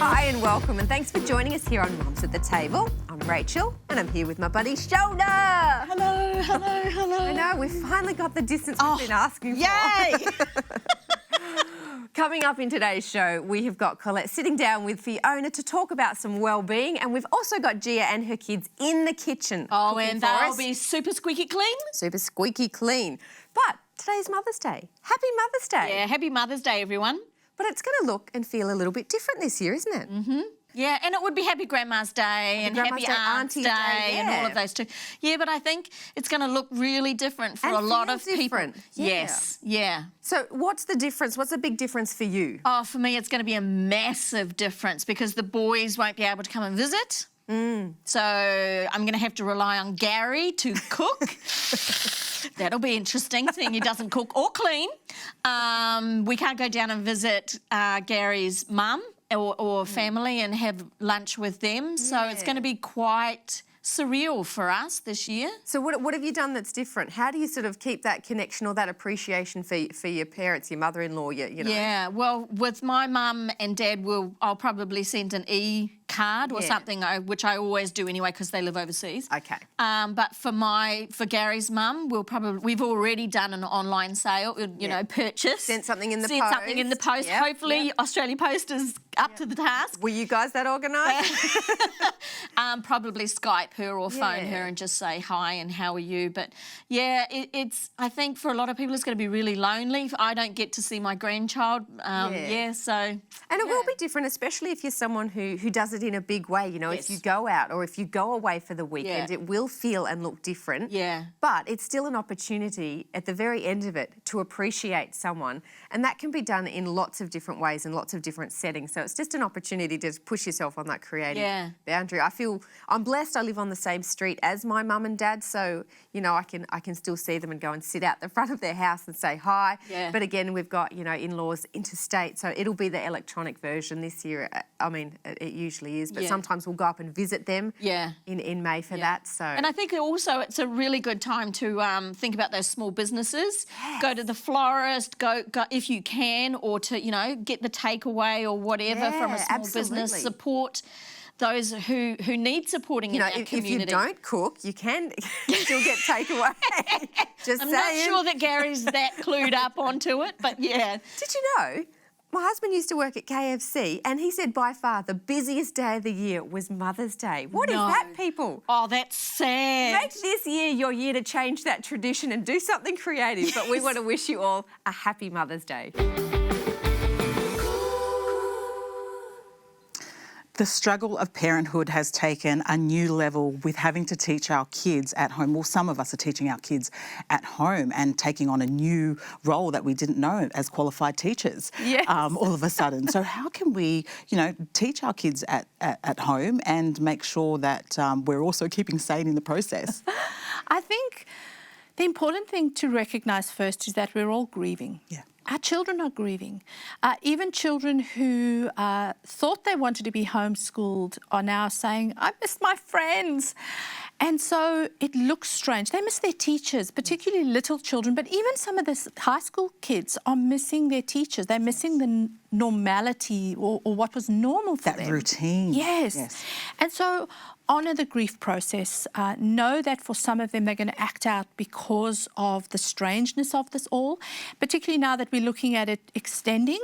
Hi and welcome, and thanks for joining us here on Mums at the Table. I'm Rachel, and I'm here with my buddy Shoulder. Hello, hello, hello. I know, we've finally got the distance we've been asking for. Yay! Coming up in today's show, we have got Colette sitting down with Fiona to talk about some well-being, and we've also got Gia and her kids in the kitchen. Oh, and they'll be super squeaky clean. Super squeaky clean. But today's Mother's Day. Happy Mother's Day. Yeah, happy Mother's Day, everyone. But it's going to look and feel a little bit different this year, isn't it? Mm-hmm. Yeah, and it would be Happy Grandma's Day and Happy Aunt's Day and all of those too. Yeah, but I think it's going to look really different for a lot of people. Yeah. Yes, yeah. So what's the difference? What's the big difference for you? Oh, for me, it's going to be a massive difference because the boys won't be able to come and visit. So I'm going to have to rely on Gary to cook. That'll be interesting, seeing he doesn't cook or clean. We can't go down and visit Gary's mum or family and have lunch with them. So it's going to be quite surreal for us this year. So what have you done that's different? How do you sort of keep that connection or that appreciation for your parents, your mother-in-law, you know? Yeah, well, with my mum and dad, I'll probably send an e-card or something, which I always do anyway because they live overseas. Okay. But for Gary's mum, we've already done an online sale, you know, purchase. Sent something in the post. Sent something in the post. Yep. Hopefully Australia Post is up to the task. Were you guys that organised? Probably Skype her or phone her and just say hi and how are you. But yeah, I think for a lot of people it's going to be really lonely. I don't get to see my grandchild. So. And it will be different, especially if you're someone who does it in a big way. You know, if you go out or if you go away for the weekend, it will feel and look different. Yeah. But it's still an opportunity at the very end of it to appreciate someone. And that can be done in lots of different ways and lots of different settings. So it's just an opportunity to push yourself on that creative boundary. I'm blessed I live on the same street as my mum and dad, so, you know, I can still see them and go and sit out the front of their house and say hi. Yeah. But again, we've got, you know, in-laws interstate, so it'll be the electronic version this year. I mean, it usually is, but sometimes we'll go up and visit them in May for that. So. And I think also it's a really good time to think about those small businesses. Yes. Go to the florist, go if you can, or to, you know, get the takeaway or whatever from a small business. Support those who need supporting in our community. If you don't cook, you can still get takeaway. I'm not sure that Gary's that clued up onto it, but yeah. Did you know? My husband used to work at KFC and he said by far the busiest day of the year was Mother's Day. What is that, people? Oh, that's sad. Make this year your year to change that tradition and do something creative. Yes. But we want to wish you all a happy Mother's Day. The struggle of parenthood has taken a new level with having to teach our kids at home. Well, some of us are teaching our kids at home and taking on a new role that we didn't know as qualified teachers all of a sudden. So how can we, you know, teach our kids at home and make sure that we're also keeping sane in the process? I think the important thing to recognise first is that we're all grieving. Yeah. Our children are grieving. Even children who thought they wanted to be homeschooled are now saying, I miss my friends. And so it looks strange. They miss their teachers, particularly little children, but even some of the high school kids are missing their teachers. They're missing the normality or what was normal for them. That routine. Yes. And so honour the grief process. Know that for some of them they're going to act out because of the strangeness of this all, particularly now that we're looking at it extending.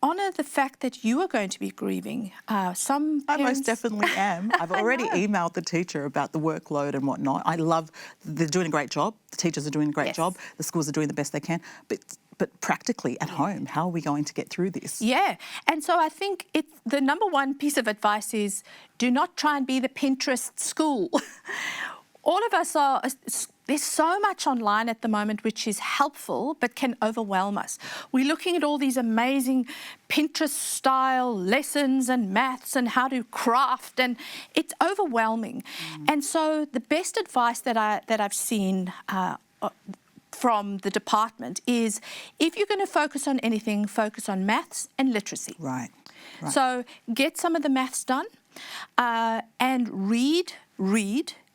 Honour the fact that you are going to be grieving. Some parents... I most definitely am. I've already emailed the teacher about the workload and whatnot. They're doing a great job. The teachers are doing a great job. The schools are doing the best they can. But practically at home, how are we going to get through this? Yeah, and so I think the number one piece of advice is do not try and be the Pinterest school. All of us are, there's so much online at the moment which is helpful but can overwhelm us. We're looking at all these amazing Pinterest-style lessons and maths and how to craft, and it's overwhelming. And so the best advice that I've seen from the department is if you're going to focus on anything, focus on maths and literacy. Right. So get some of the maths done and read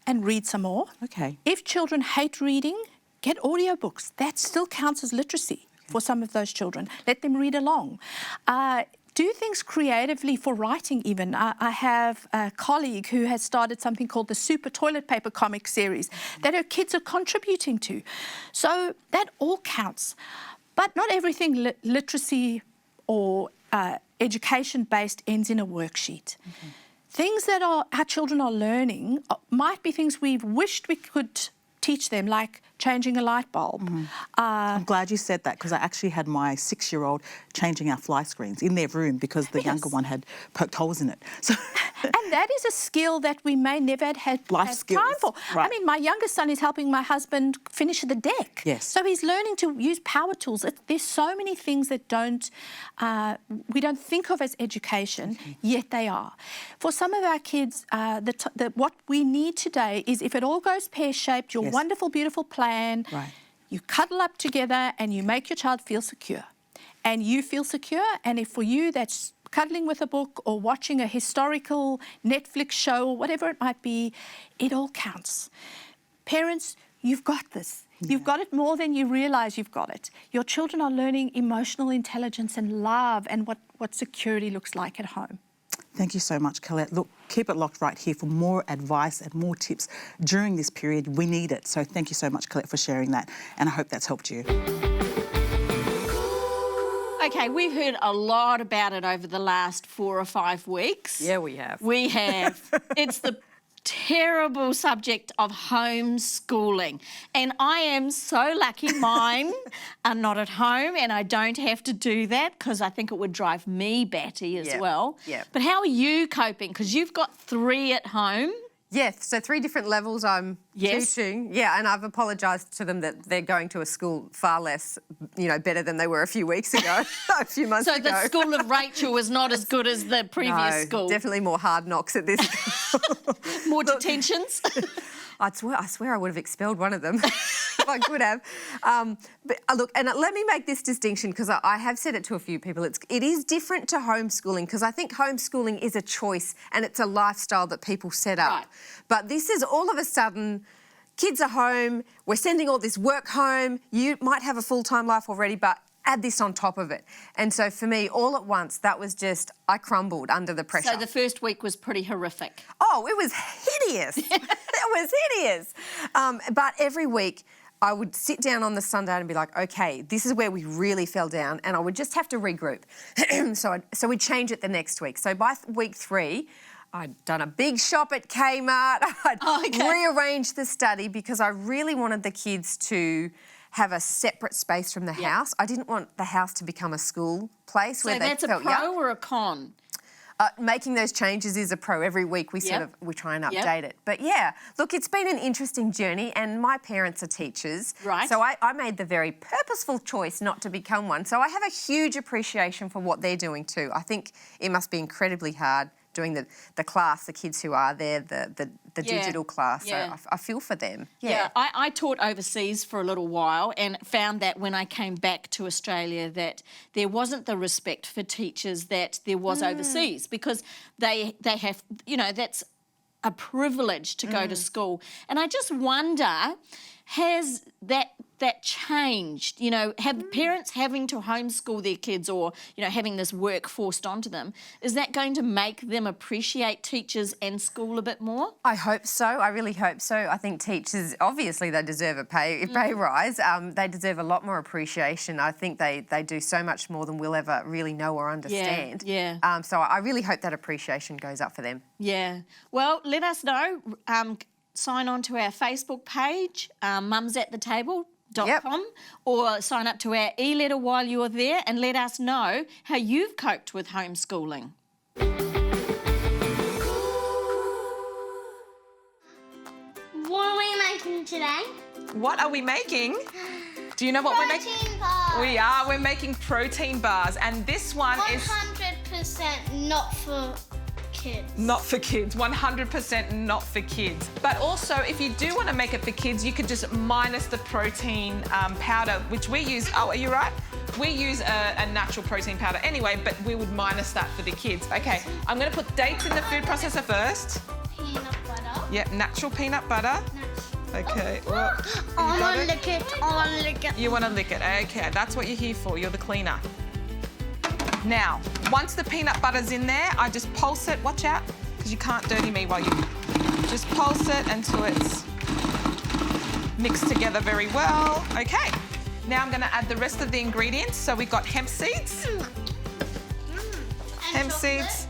and read some more. Okay. If children hate reading, get audiobooks. That still counts as literacy for some of those children. Let them read along. do things creatively for writing even. I have a colleague who has started something called the Super Toilet Paper Comic Series that her kids are contributing to. So that all counts. But not everything literacy or education-based ends in a worksheet. Things that our children are learning might be things we've wished we could teach them, like changing a light bulb. I'm glad you said that, because I actually had my 6-year-old changing our fly screens in their room because the younger one had poked holes in it. So and that is a skill that we may never have had time for. Right. I mean, my youngest son is helping my husband finish the deck. Yes. So he's learning to use power tools. There's so many things that we don't think of as education, yet they are. For some of our kids, what we need today is, if it all goes pear-shaped, your wonderful, beautiful plan, you cuddle up together and you make your child feel secure. And you feel secure, and if for you that's cuddling with a book or watching a historical Netflix show or whatever it might be, it all counts. Parents, you've got this. You've got it more than you realise you've got it. Your children are learning emotional intelligence and love and what security looks like at home. Thank you so much, Colette. Look, keep it locked right here for more advice and more tips during this period. We need it. So thank you so much, Colette, for sharing that. And I hope that's helped you. Okay, we've heard a lot about it over the last 4 or 5 weeks. Yeah, we have. We have. It's the terrible subject of homeschooling. And I am so lucky mine are not at home and I don't have to do that, because I think it would drive me batty as well. Yeah. But how are you coping? Because you've got 3 at home. Yes, so 3 different levels I'm teaching. Yeah, and I've apologised to them that they're going to a school far less, better than they were a few weeks ago, a few months ago. So the school of Rachel was not as good as the previous school? Definitely more hard knocks at this. More detentions? I swear I would have expelled one of them if I could have. But look, and let me make this distinction, because I have said it to a few people. It is different to homeschooling, because I think homeschooling is a choice and it's a lifestyle that people set up. Right. But this is all of a sudden, kids are home, we're sending all this work home. You might have a full-time life already, but add this on top of it. And so for me, all at once, that was just, I crumbled under the pressure. So the first week was pretty horrific. Oh, it was hideous. It was hideous. But every week, I would sit down on the Sunday and be like, okay, this is where we really fell down, and I would just have to regroup. So we'd change it the next week. So by week 3, I'd done a big shop at Kmart. I'd rearranged the study because I really wanted the kids to have a separate space from the house. I didn't want the house to become a school place where they felt So that's a pro or a con? Making those changes is a pro. Every week we we try and update it. But yeah, look, it's been an interesting journey, and my parents are teachers. Right. So I made the very purposeful choice not to become one. So I have a huge appreciation for what they're doing too. I think it must be incredibly hard doing the class, the kids who are there, the digital class. So I feel for them. Yeah. I taught overseas for a little while and found that when I came back to Australia that there wasn't the respect for teachers that there was overseas, because they have, that's a privilege to go to school. And I just wonder, has that changed? Have parents having to homeschool their kids, or having this work forced onto them, is that going to make them appreciate teachers and school a bit more? I hope so. I really hope so. I think teachers, obviously, they deserve a pay rise. They deserve a lot more appreciation. I think they do so much more than we'll ever really know or understand. Yeah. So I really hope that appreciation goes up for them. Yeah. Well, let us know. Sign on to our Facebook page, mumsattetable.com, or sign up to our e-letter while you're there and let us know how you've coped with homeschooling. What are we making today? What are we making? Do you know what we're making? Protein bars. We're making protein bars, and this one is 100% not for kids. not for kids, 100% not for kids. But also, if you do want to make it for kids, you could just minus the protein powder, which we use. Oh, are you right? We use a natural protein powder anyway, but we would minus that for the kids. Okay, I'm going to put dates in the food processor first. Peanut butter. Yep, natural peanut butter. Okay. Well, I want to lick it. I want to lick it. you want to lick it. Okay, that's what you're here for. You're the cleaner. Now, once the peanut butter's in there, I just pulse it. Watch out, because you can't dirty me while you... Just pulse it until it's mixed together very well. Okay, now I'm gonna add the rest of the ingredients. So we've got hemp seeds. Hemp seeds.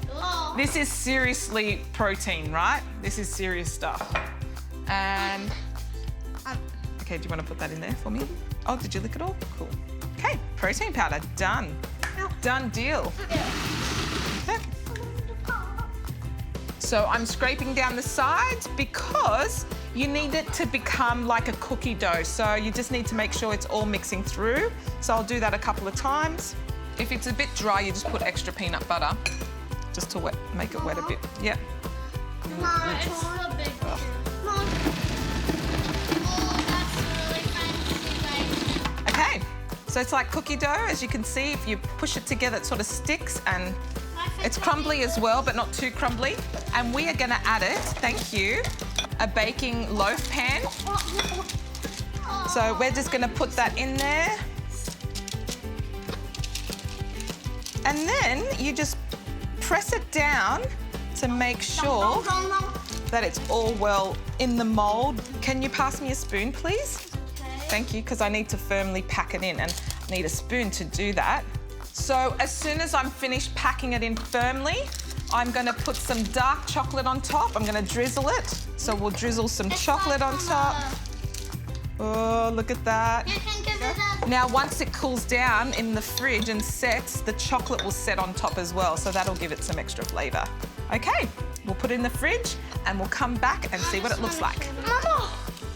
This is seriously protein, right? This is serious stuff. And, okay, do you want to put that in there for me? Oh, did you lick it all? Cool. Okay, protein powder, done. Done deal. Okay. So I'm scraping down the sides because you need it to become like a cookie dough. So you just need to make sure it's all mixing through. So I'll do that a couple of times. If it's a bit dry, you just put extra peanut butter just to make it wet a bit. Yep. Mom, it's so big. Mom. Oh, that's really fancy. Okay, so it's like cookie dough. As you can see, if you push it together, it sort of sticks and it's crumbly as well, but not too crumbly. And we are gonna add it, thank you, a baking loaf pan. So we're just gonna put that in there. And then you just press it down to make sure that it's all well in the mould. Can you pass me a spoon, please? Okay. Thank you, because I need to firmly pack it in and I need a spoon to do that. So as soon as I'm finished packing it in firmly, I'm gonna put some dark chocolate on top. I'm gonna drizzle it. So we'll drizzle some chocolate on top. Oh, look at that. You can give it up. Now, once it cools down in the fridge and sets, the chocolate will set on top as well, so that'll give it some extra flavour. Okay, we'll put it in the fridge and we'll come back and see what it looks like. Mama.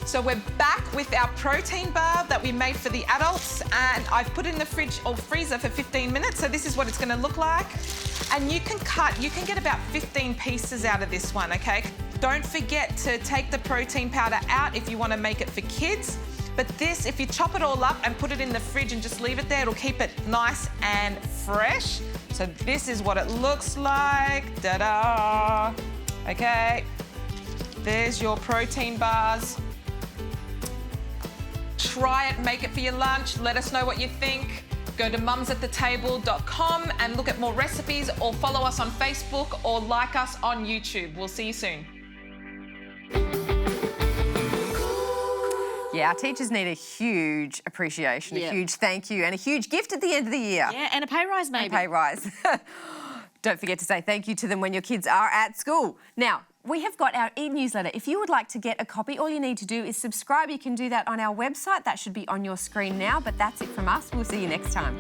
So we're back with our protein bar that we made for the adults, and I've put it in the fridge or freezer for 15 minutes, so this is what it's gonna look like. And you can get about 15 pieces out of this one, okay? Don't forget to take the protein powder out if you wanna make it for kids. But this, if you chop it all up and put it in the fridge and just leave it there, it'll keep it nice and fresh. So this is what it looks like. Ta-da! Okay, there's your protein bars. Try it, make it for your lunch. Let us know what you think. Go to mumsathetable.com and look at more recipes, or follow us on Facebook or like us on YouTube. We'll see you soon. Yeah, our teachers need a huge appreciation, Yeah. a huge thank you, and a huge gift at the end of the year. Yeah, and a pay rise maybe. A pay rise. Don't forget to say thank you to them when your kids are at school. Now, we have got our e-newsletter. If you would like to get a copy, all you need to do is subscribe. You can do that on our website. That should be on your screen now, but that's it from us. We'll see you next time.